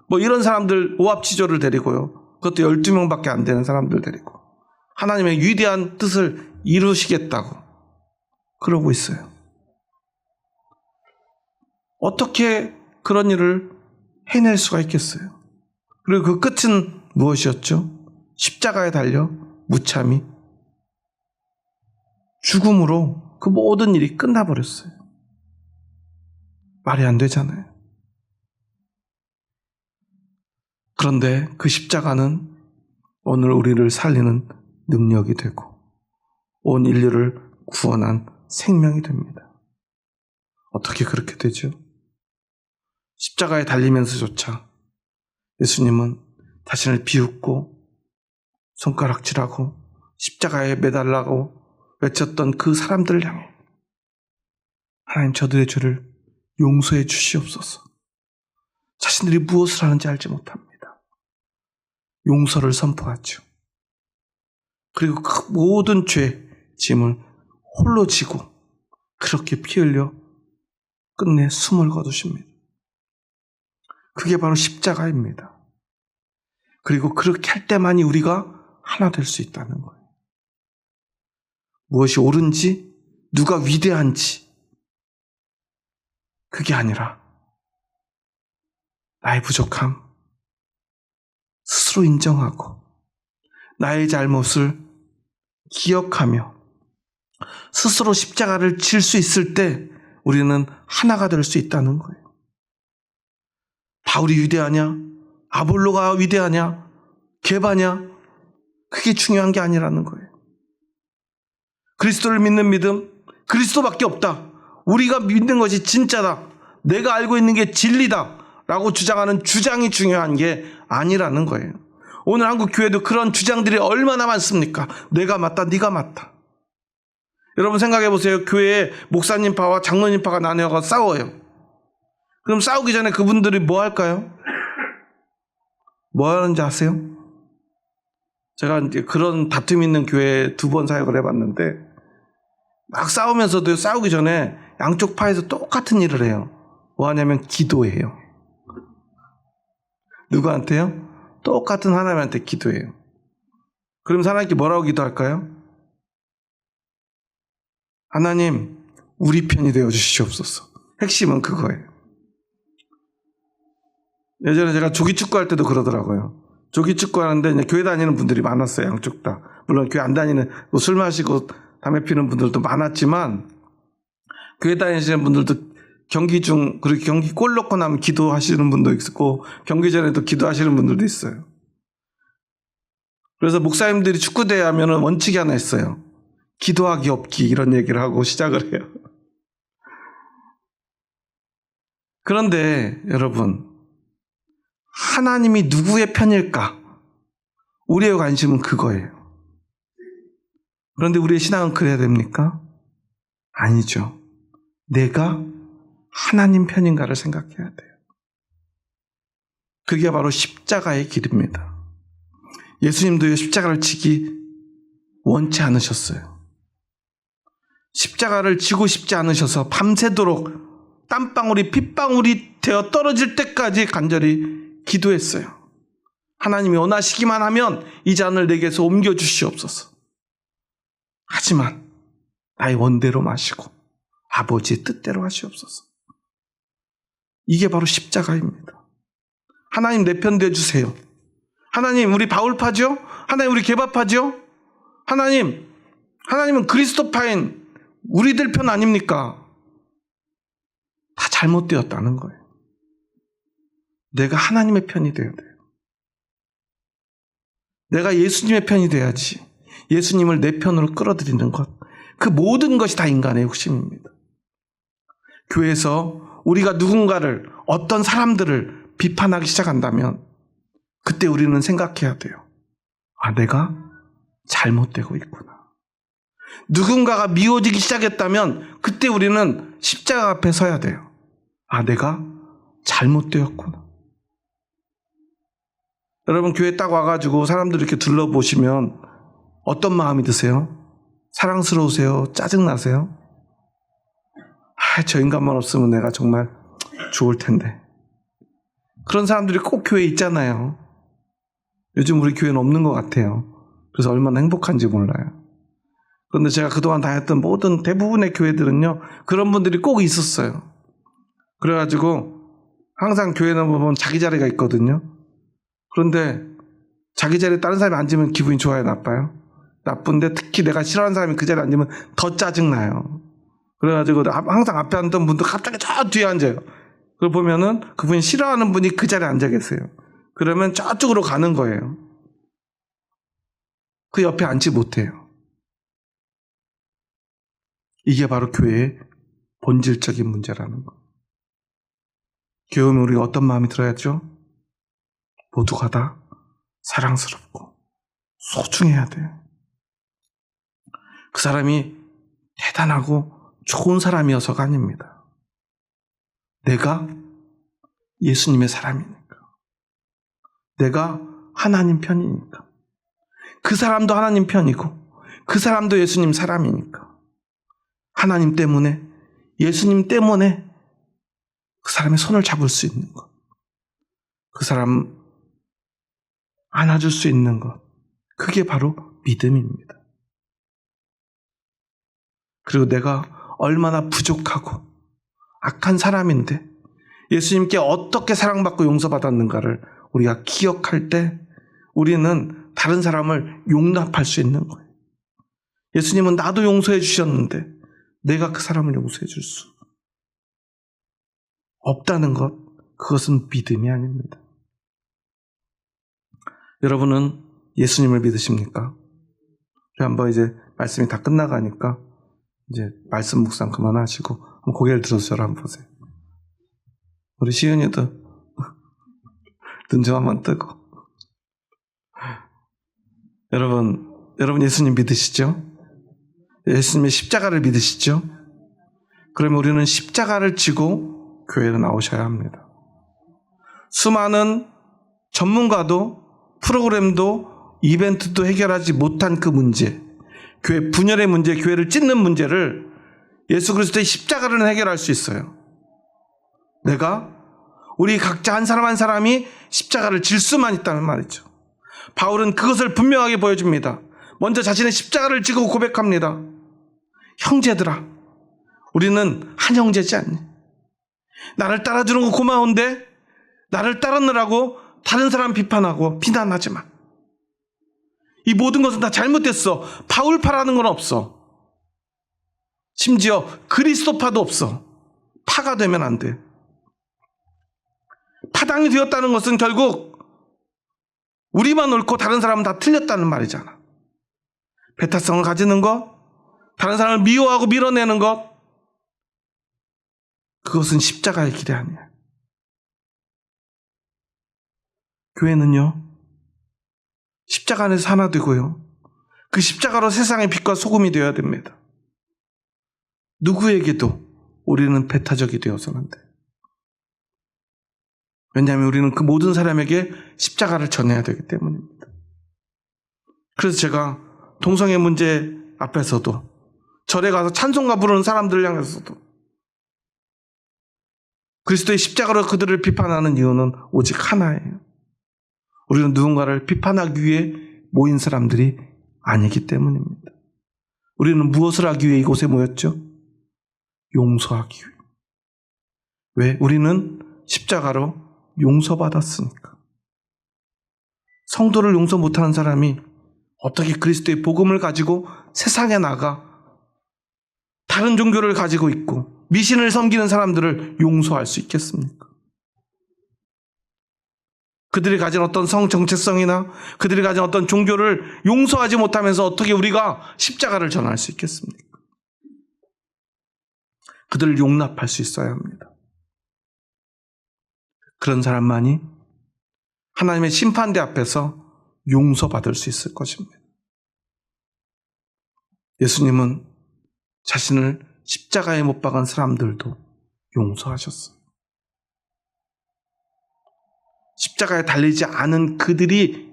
뭐 이런 사람들 오합지졸을 데리고요. 그것도 12명밖에 안 되는 사람들 데리고 하나님의 위대한 뜻을 이루시겠다고 그러고 있어요. 어떻게 그런 일을 해낼 수가 있겠어요? 그리고 그 끝은 무엇이었죠? 십자가에 달려 무참히 죽음으로 그 모든 일이 끝나버렸어요. 말이 안 되잖아요. 그런데 그 십자가는 오늘 우리를 살리는 능력이 되고 온 인류를 구원한 생명이 됩니다. 어떻게 그렇게 되죠? 십자가에 달리면서조차 예수님은 자신을 비웃고 손가락질하고 십자가에 매달라고 외쳤던 그 사람들을 향해 하나님 저들의 죄를 용서해 주시옵소서. 자신들이 무엇을 하는지 알지 못합니다. 용서를 선포하죠. 그리고 그 모든 죄 짐을 홀로 지고 그렇게 피 흘려 끝내 숨을 거두십니다. 그게 바로 십자가입니다. 그리고 그렇게 할 때만이 우리가 하나 될 수 있다는 거예요. 무엇이 옳은지, 누가 위대한지, 그게 아니라 나의 부족함 스스로 인정하고 나의 잘못을 기억하며 스스로 십자가를 질 수 있을 때 우리는 하나가 될 수 있다는 거예요. 바울이 위대하냐? 아볼로가 위대하냐? 게바냐? 그게 중요한 게 아니라는 거예요. 그리스도를 믿는 믿음, 그리스도밖에 없다. 우리가 믿는 것이 진짜다. 내가 알고 있는 게 진리다. 라고 주장하는 주장이 중요한 게 아니라는 거예요. 오늘 한국 교회도 그런 주장들이 얼마나 많습니까? 내가 맞다, 네가 맞다. 여러분 생각해 보세요. 교회에 목사님파와 장로님파가 나뉘어서 싸워요. 그럼 싸우기 전에 그분들이 뭐 할까요? 뭐 하는지 아세요? 제가 이제 그런 다툼 있는 교회에 2번 사역을 해봤는데 막 싸우면서도 싸우기 전에 양쪽 파에서 똑같은 일을 해요. 뭐 하냐면 기도해요. 누구한테요? 똑같은 하나님한테 기도해요. 그럼 하나님께 뭐라고 기도할까요? 하나님, 우리 편이 되어 주시옵소서. 핵심은 그거예요. 예전에 제가 조기축구 할 때도 그러더라고요. 조기축구 하는데 이제 교회 다니는 분들이 많았어요. 양쪽 다. 물론 교회 안 다니는 술 마시고 담배 피는 분들도 많았지만 교회 다니시는 분들도 경기 중, 그리고 경기 골 넣고 나면 기도하시는 분도 있고 경기 전에도 기도하시는 분들도 있어요. 그래서 목사님들이 축구대회 하면은 원칙이 하나 있어요. 기도하기 없기, 이런 얘기를 하고 시작을 해요. 그런데 여러분, 하나님이 누구의 편일까? 우리의 관심은 그거예요. 그런데 우리의 신앙은 그래야 됩니까? 아니죠. 내가 하나님 편인가를 생각해야 돼요. 그게 바로 십자가의 길입니다. 예수님도 십자가를 지기 원치 않으셨어요. 십자가를 지고 싶지 않으셔서 밤새도록 땀방울이 핏방울이 되어 떨어질 때까지 간절히 기도했어요. 하나님이 원하시기만 하면 이 잔을 내게서 옮겨주시옵소서. 하지만 나의 원대로 마시고 아버지의 뜻대로 하시옵소서. 이게 바로 십자가입니다. 하나님 내 편 되어주세요. 하나님 우리 바울파죠? 하나님 우리 게바파죠? 하나님은 그리스도파인 우리들 편 아닙니까? 다 잘못되었다는 거예요. 내가 하나님의 편이 되어야 돼요. 내가 예수님의 편이 돼야지. 예수님을 내 편으로 끌어들이는 것, 그 모든 것이 다 인간의 욕심입니다. 교회에서 우리가 누군가를, 어떤 사람들을 비판하기 시작한다면 그때 우리는 생각해야 돼요. 아, 내가 잘못되고 있구나. 누군가가 미워지기 시작했다면 그때 우리는 십자가 앞에 서야 돼요. 아, 내가 잘못되었구나. 여러분 교회 딱 와가지고 사람들 이렇게 둘러보시면 어떤 마음이 드세요? 사랑스러우세요? 짜증나세요? 아, 저 인간만 없으면 내가 정말 좋을 텐데. 그런 사람들이 꼭 교회에 있잖아요. 요즘 우리 교회는 없는 것 같아요. 그래서 얼마나 행복한지 몰라요. 그런데 제가 그동안 다녔던 모든 대부분의 교회들은요, 그런 분들이 꼭 있었어요. 그래가지고 항상 교회는 보면 자기 자리가 있거든요. 그런데 자기 자리에 다른 사람이 앉으면 기분이 좋아요, 나빠요? 나쁜데 특히 내가 싫어하는 사람이 그 자리에 앉으면 더 짜증나요. 그래가지고 항상 앞에 앉던 분도 갑자기 저 뒤에 앉아요. 그걸 보면은 그분이 싫어하는 분이 그 자리에 앉아 계세요. 그러면 저쪽으로 가는 거예요. 그 옆에 앉지 못해요. 이게 바로 교회의 본질적인 문제라는 거. 교회 오면 우리가 어떤 마음이 들어야죠? 모두가 다 사랑스럽고 소중해야 돼요. 그 사람이 대단하고 좋은 사람이어서가 아닙니다. 내가 예수님의 사람이니까. 내가 하나님 편이니까. 그 사람도 하나님 편이고 그 사람도 예수님 사람이니까. 하나님 때문에, 예수님 때문에 그 사람의 손을 잡을 수 있는 것, 그 사람 안아줄 수 있는 것, 그게 바로 믿음입니다. 그리고 내가 얼마나 부족하고 악한 사람인데 예수님께 어떻게 사랑받고 용서받았는가를 우리가 기억할 때 우리는 다른 사람을 용납할 수 있는 거예요. 예수님은 나도 용서해 주셨는데 내가 그 사람을 용서해 줄 수 없다는 것, 그것은 믿음이 아닙니다. 여러분은 예수님을 믿으십니까? 우리 한번 이제 말씀이 다 끝나가니까 이제 말씀 묵상 그만하시고 고개를 들어서 저를 한번 보세요. 우리 시은이도 눈 좀 한번 뜨고. 여러분 예수님 믿으시죠? 예수님의 십자가를 믿으시죠? 그러면 우리는 십자가를 지고 교회로 나오셔야 합니다. 수많은 전문가도 프로그램도 이벤트도 해결하지 못한 그 문제, 교회 분열의 문제, 교회를 찢는 문제를 예수 그리스도의 십자가로는 해결할 수 있어요. 우리 각자 한 사람 한 사람이 십자가를 질 수만 있다는 말이죠. 바울은 그것을 분명하게 보여줍니다. 먼저 자신의 십자가를 지고 고백합니다. 형제들아, 우리는 한 형제지 않니? 나를 따라주는 거 고마운데 나를 따르느라고 다른 사람 비판하고 비난하지 마. 이 모든 것은 다 잘못됐어. 바울파라는 건 없어. 심지어 그리스도파도 없어. 파가 되면 안 돼. 파당이 되었다는 것은 결국 우리만 옳고 다른 사람은 다 틀렸다는 말이잖아. 배타성을 가지는 것, 다른 사람을 미워하고 밀어내는 것, 그것은 십자가의 길이 아니야. 교회는요, 십자가 안에서 하나 되고요, 그 십자가로 세상의 빛과 소금이 되어야 됩니다. 누구에게도 우리는 배타적이 되어서는 안 돼요. 왜냐하면 우리는 그 모든 사람에게 십자가를 전해야 되기 때문입니다. 그래서 제가 동성애 문제 앞에서도, 절에 가서 찬송가 부르는 사람들을 향해서도 그리스도의 십자가로 그들을 비판하는 이유는 오직 하나예요. 우리는 누군가를 비판하기 위해 모인 사람들이 아니기 때문입니다. 우리는 무엇을 하기 위해 이곳에 모였죠? 용서하기 위해. 왜? 우리는 십자가로 용서받았으니까. 성도를 용서 못하는 사람이 어떻게 그리스도의 복음을 가지고 세상에 나가 다른 종교를 가지고 있고 미신을 섬기는 사람들을 용서할 수 있겠습니까? 그들이 가진 어떤 성 정체성이나 그들이 가진 어떤 종교를 용서하지 못하면서 어떻게 우리가 십자가를 전할 수 있겠습니까? 그들을 용납할 수 있어야 합니다. 그런 사람만이 하나님의 심판대 앞에서 용서받을 수 있을 것입니다. 예수님은 자신을 십자가에 못 박은 사람들도 용서하셨어요. 십자가에 달리지 않은 그들이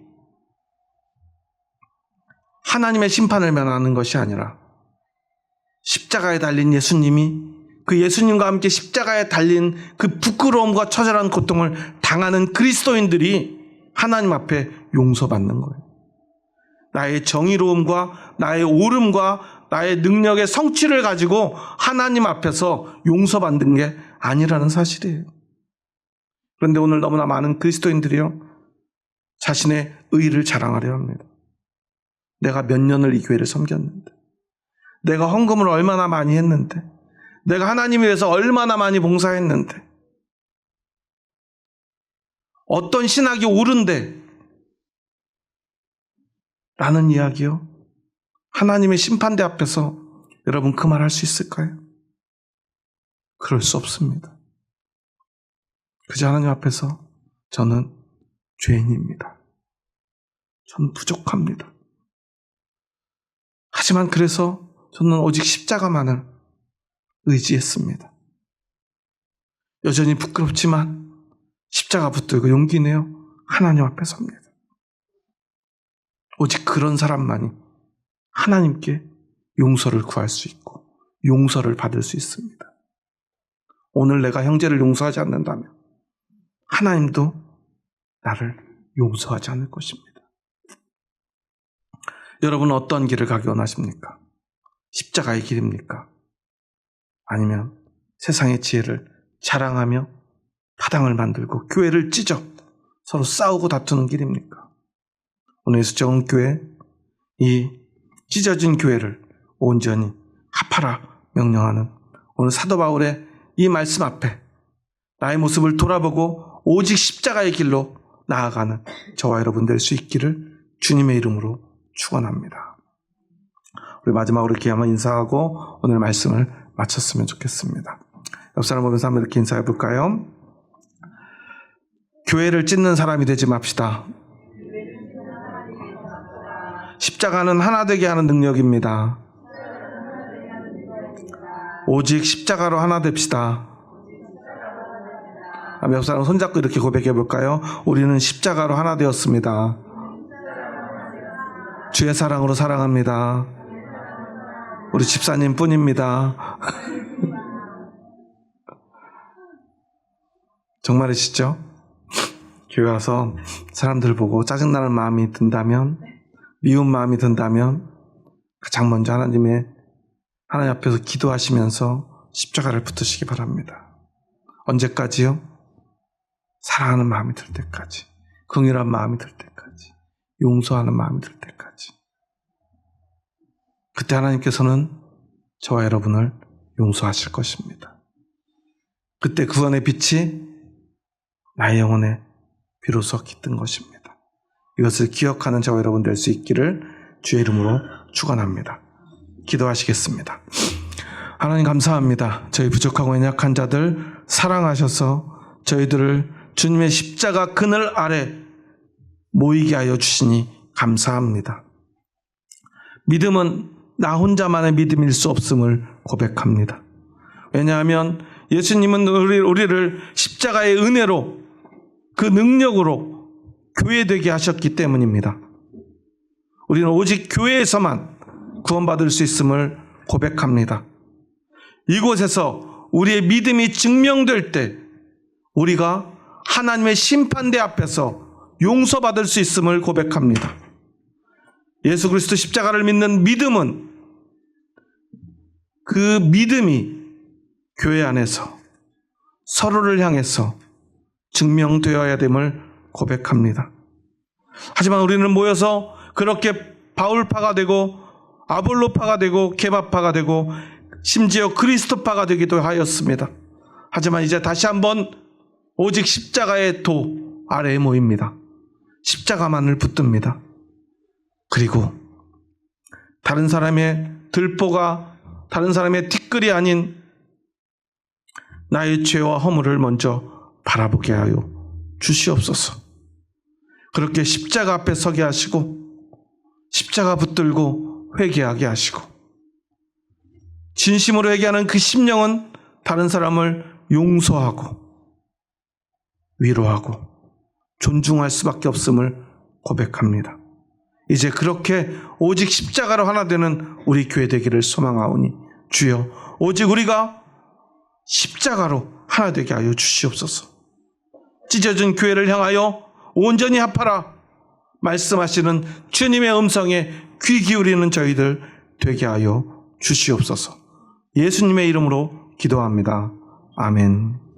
하나님의 심판을 면하는 것이 아니라 십자가에 달린 예수님이 그 예수님과 함께 십자가에 달린 그 부끄러움과 처절한 고통을 당하는 그리스도인들이 하나님 앞에 용서받는 거예요. 나의 정의로움과 나의 옳음과 나의 능력의 성취를 가지고 하나님 앞에서 용서받는 게 아니라는 사실이에요. 그런데 오늘 너무나 많은 그리스도인들이요, 자신의 의의를 자랑하려 합니다. 내가 몇 년을 이 교회를 섬겼는데, 내가 헌금을 얼마나 많이 했는데, 내가 하나님을 위해서 얼마나 많이 봉사했는데, 어떤 신학이 옳은데 라는 이야기요, 하나님의 심판대 앞에서 여러분 그 말 할 수 있을까요? 그럴 수 없습니다. 그저 하나님 앞에서 저는 죄인입니다. 저는 부족합니다. 하지만 그래서 저는 오직 십자가만을 의지했습니다. 여전히 부끄럽지만 십자가 붙들고 용기 내어 하나님 앞에 섭니다. 오직 그런 사람만이 하나님께 용서를 구할 수 있고 용서를 받을 수 있습니다. 오늘 내가 형제를 용서하지 않는다면 하나님도 나를 용서하지 않을 것입니다. 여러분은 어떤 길을 가기 원하십니까? 십자가의 길입니까? 아니면 세상의 지혜를 자랑하며 파당을 만들고 교회를 찢어 서로 싸우고 다투는 길입니까? 오늘 예수정은 교회, 이 찢어진 교회를 온전히 합하라 명령하는 오늘 사도 바울의 이 말씀 앞에 나의 모습을 돌아보고 오직 십자가의 길로 나아가는 저와 여러분 될 수 있기를 주님의 이름으로 축원합니다. 우리 마지막으로 이렇게 한번 인사하고 오늘 말씀을 마쳤으면 좋겠습니다. 옆 사람 보면서 한번 이렇게 인사해 볼까요? 교회를 찢는 사람이 되지 맙시다. 십자가는 하나 되게 하는 능력입니다. 오직 십자가로 하나 됩시다. 옆 사람 손잡고 이렇게 고백해 볼까요? 우리는 십자가로 하나 되었습니다. 주의 사랑으로 사랑합니다. 우리 집사님 뿐입니다. 정말이시죠? 교회 와서 사람들 보고 짜증나는 마음이 든다면, 미운 마음이 든다면 가장 먼저 하나님 앞에서 기도하시면서 십자가를 붙으시기 바랍니다. 언제까지요? 사랑하는 마음이 들 때까지, 긍휼한 마음이 들 때까지, 용서하는 마음이 들 때까지. 그때 하나님께서는 저와 여러분을 용서하실 것입니다. 그때 구원의 빛이 나의 영혼에 비로소 깃든 것입니다. 이것을 기억하는 저와 여러분 될 수 있기를 주의 이름으로 축원합니다. 기도하시겠습니다. 하나님 감사합니다. 저희 부족하고 연약한 자들 사랑하셔서 저희들을 주님의 십자가 그늘 아래 모이게 하여 주시니 감사합니다. 믿음은 나 혼자만의 믿음일 수 없음을 고백합니다. 왜냐하면 예수님은 우리를 십자가의 은혜로 그 능력으로 교회되게 하셨기 때문입니다. 우리는 오직 교회에서만 구원받을 수 있음을 고백합니다. 이곳에서 우리의 믿음이 증명될 때 우리가 하나님의 심판대 앞에서 용서받을 수 있음을 고백합니다. 예수 그리스도 십자가를 믿는 믿음은 그 믿음이 교회 안에서 서로를 향해서 증명되어야 됨을 고백합니다. 하지만 우리는 모여서 그렇게 바울파가 되고 아볼로파가 되고 케바파가 되고 심지어 그리스도파가 되기도 하였습니다. 하지만 이제 다시 한번 오직 십자가의 도 아래에 모입니다. 십자가만을 붙듭니다. 그리고 다른 사람의 들보가 다른 사람의 티끌이 아닌 나의 죄와 허물을 먼저 바라보게 하여 주시옵소서. 그렇게 십자가 앞에 서게 하시고 십자가 붙들고 회개하게 하시고 진심으로 회개하는 그 심령은 다른 사람을 용서하고 위로하고 존중할 수밖에 없음을 고백합니다. 이제 그렇게 오직 십자가로 하나 되는 우리 교회 되기를 소망하오니 주여 오직 우리가 십자가로 하나 되게 하여 주시옵소서. 찢어진 교회를 향하여 온전히 합하라 말씀하시는 주님의 음성에 귀 기울이는 저희들 되게 하여 주시옵소서. 예수님의 이름으로 기도합니다. 아멘.